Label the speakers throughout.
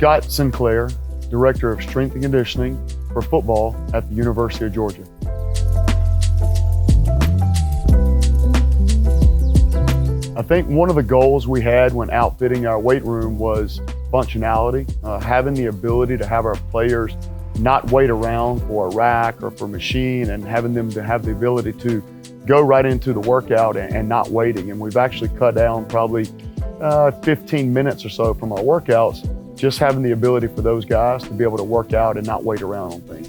Speaker 1: Scott Sinclair, Director of Strength and Conditioning for football at the University of Georgia. I think one of the goals we had when outfitting our weight room was functionality, having the ability to have our players not wait around for a rack or for a machine, and having them to have the ability to go right into the workout and not waiting. And we've actually cut down probably 15 minutes or so from our workouts, just having the ability for those guys to be able to work out and not wait around on things.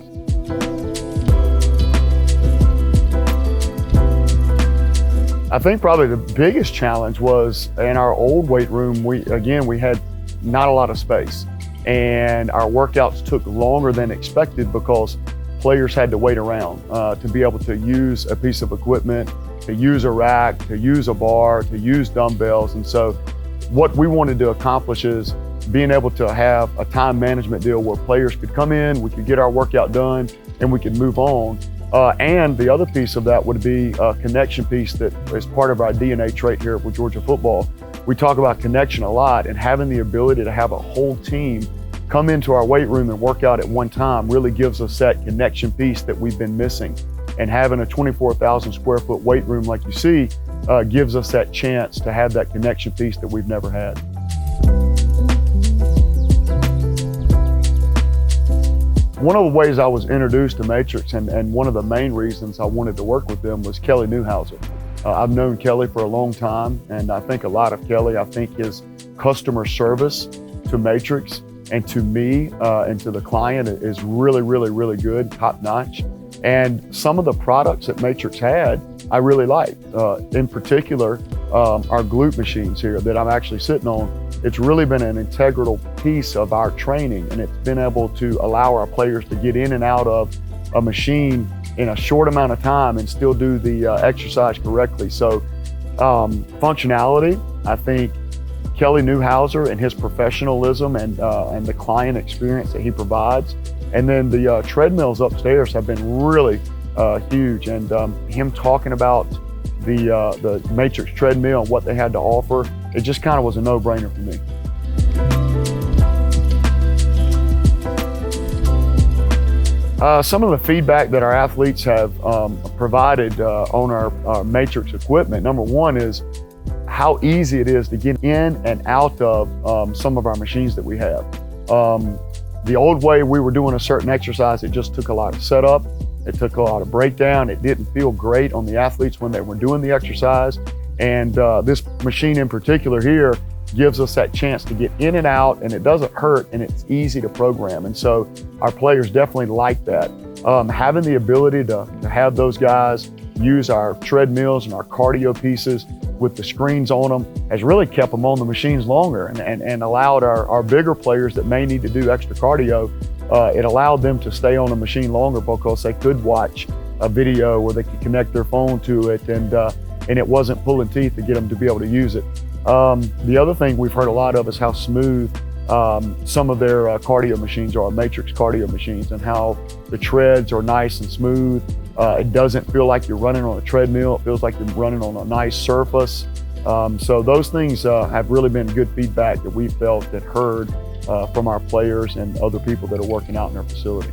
Speaker 1: I think probably the biggest challenge was in our old weight room, we had not a lot of space, and our workouts took longer than expected because players had to wait around to be able to use a piece of equipment, to use a rack, to use a bar, to use dumbbells. And so what we wanted to accomplish is being able to have a time management deal where players could come in, we could get our workout done, and we could move on. And the other piece of that would be a connection piece that is part of our DNA trait here with Georgia football. We talk about connection a lot, and having the ability to have a whole team come into our weight room and work out at one time really gives us that connection piece that we've been missing. And having a 24,000 square foot weight room like you see gives us that chance to have that connection piece that we've never had. One of the ways I was introduced to Matrix, and one of the main reasons I wanted to work with them, was Kelly Newhouser. I've known Kelly for a long time, and I think a lot of Kelly. I think his customer service to Matrix and to me and to the client is really, really, really good, top notch. And some of the products that Matrix had, I really liked. In particular, our glute machines here that I'm actually sitting on. It's really been an integral piece of our training, and it's been able to allow our players to get in and out of a machine in a short amount of time and still do the exercise correctly. So functionality, I think Kelly Newhouser and his professionalism and the client experience that he provides. And then the treadmills upstairs have been really huge. And him talking about the Matrix treadmill and what they had to offer, it just kind of was a no-brainer for me. Some of the feedback that our athletes have provided on our Matrix equipment, number one is how easy it is to get in and out of some of our machines that we have. The old way we were doing a certain exercise, it just took a lot of setup, it took a lot of breakdown, it didn't feel great on the athletes when they were doing the exercise. And this machine in particular here gives us that chance to get in and out, and it doesn't hurt, and it's easy to program. And so our players definitely like that. Having the ability to have those guys use our treadmills and our cardio pieces with the screens on them has really kept them on the machines longer, and allowed our bigger players that may need to do extra cardio, it allowed them to stay on the machine longer because they could watch a video or they could connect their phone to it, and it wasn't pulling teeth to get them to be able to use it. The other thing we've heard a lot of is how smooth some of their cardio machines are, Matrix cardio machines, and how the treads are nice and smooth. It doesn't feel like you're running on a treadmill. It feels like you're running on a nice surface. So those things have really been good feedback that we felt and heard from our players and other people that are working out in our facility.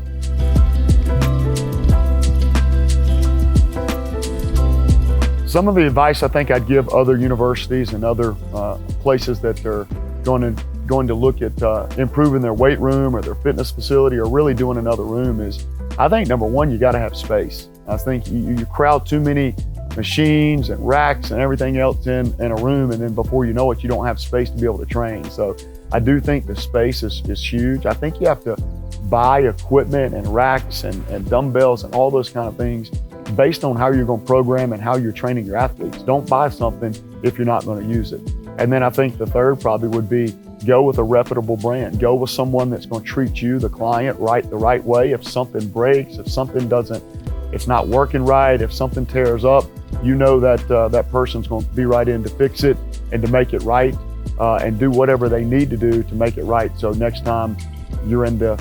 Speaker 1: Some of the advice I think I'd give other universities and other places that are going to look at improving their weight room or their fitness facility or really doing another room is, I think number one, you got to have space. I think you crowd too many machines and racks and everything else in a room, and then before you know it, you don't have space to be able to train. So I do think the space is huge. I think you have to buy equipment and racks and dumbbells and all those kind of things based on how you're going to program and how you're training your athletes. Don't buy something if you're not going to use it. And then I think the third probably would be go with a reputable brand. Go with someone that's going to treat you, the client, the right way. If something breaks, if something it's not working right, if something tears up, you know that that person's going to be right in to fix it and to make it right and do whatever they need to do to make it right. So next time you're in the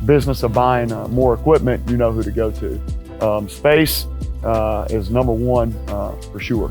Speaker 1: business of buying more equipment, you know who to go to. Space is number one for sure.